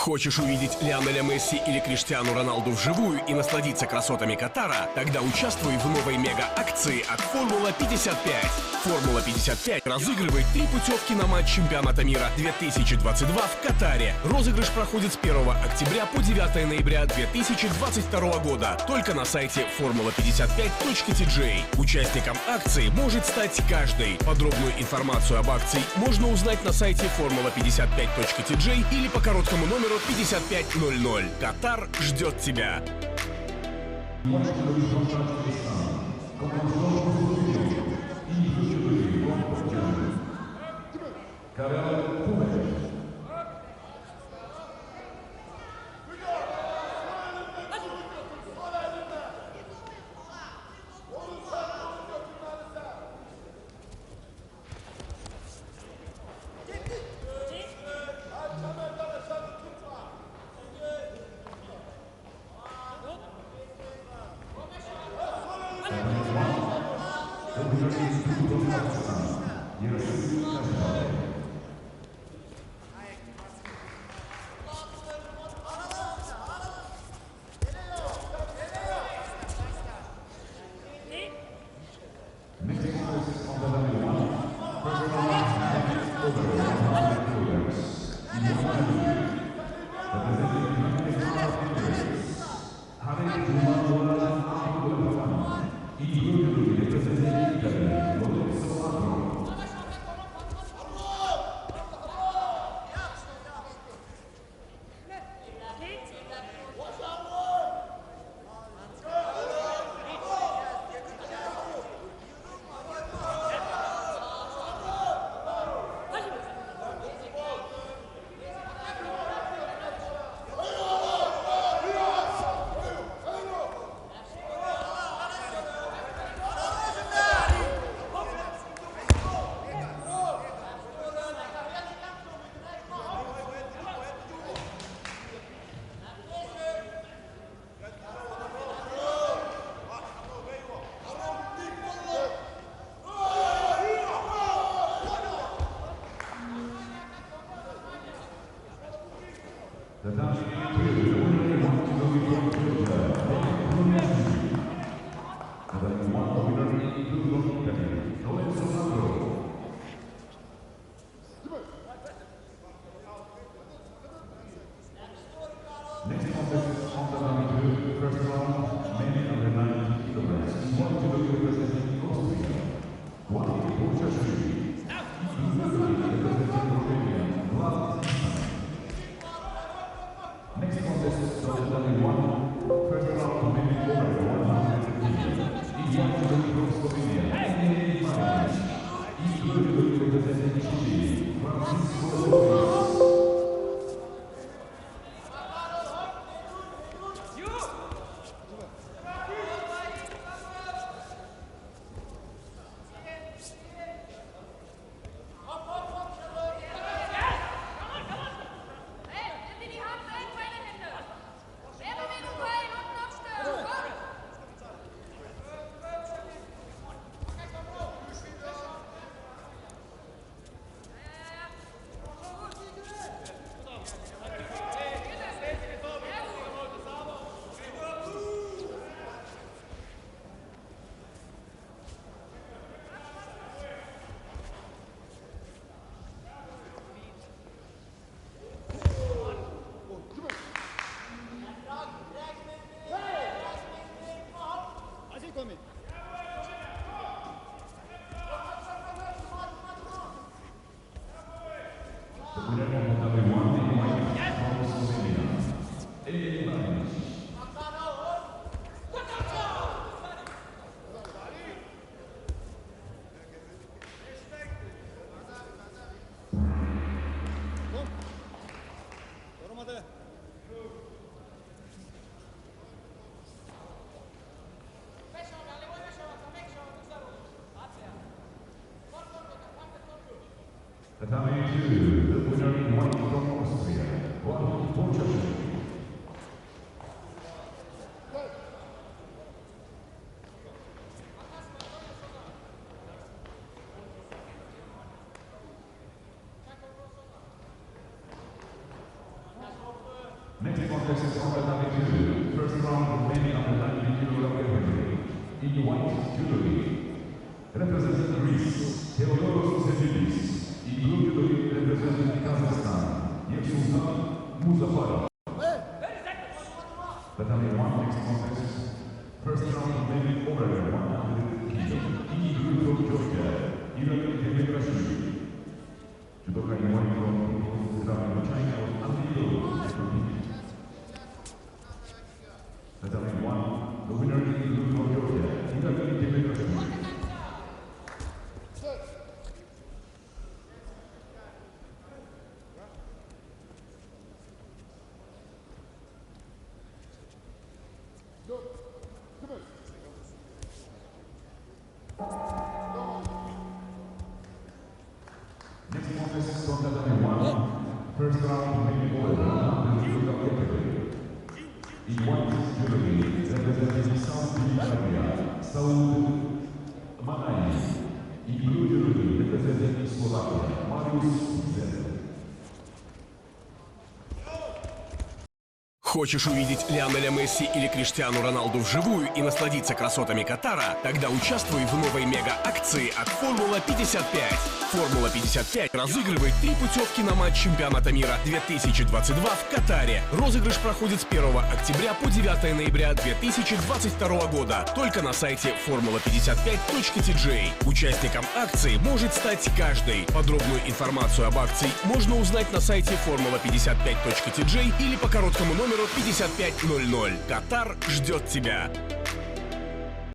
Хочешь увидеть Лионеля Месси или Криштиану Роналду вживую и насладиться красотами Катара? Тогда участвуй в новой мега-акции от Формула 55. Формула 55 разыгрывает 3 путевки на матч чемпионата мира 2022 в Катаре. Розыгрыш проходит с 1 октября по 9 ноября 2022 года только на сайте formula55.tj. Участником акции может стать каждый. Подробную информацию об акции можно узнать на сайте formula55.tj или по короткому номеру 5500. Катар ждет тебя. Next contest is on the WTO. First round remaining on the WTO category. In white jewelry, representing Greece, Theodoros Zefidis. In blue jewelry, representing Kazakhstan, Yersultan Muzafarov. Battalion 1 next contest. First round remaining over 100 kg. In blue from Georgia, Iran Demirashvili. Judoka in white from People's Republic of China was unable to compete. Battalion 1, the winner in blue from Georgia, Iran Demirashvili. Next contest is from Battalion 1. First round remaining over 100 category. In white jewelry, representing South Bulgaria, Saud Manai. In blue jewelry, representing Slovakia, Marius Zer. Хочешь увидеть Лионеля Месси или Криштиану Роналду вживую и насладиться красотами Катара? Тогда участвуй в новой мега-акции от Формула 55. Формула 55 разыгрывает 3 путевки на матч чемпионата мира 2022 в Катаре. Розыгрыш проходит с 1 октября по 9 ноября 2022 года. Только на сайте formula55.tj. Участником акции может стать каждый. Подробную информацию об акции можно узнать на сайте formula55.tj или по короткому номеру 5500. Катар ждет тебя.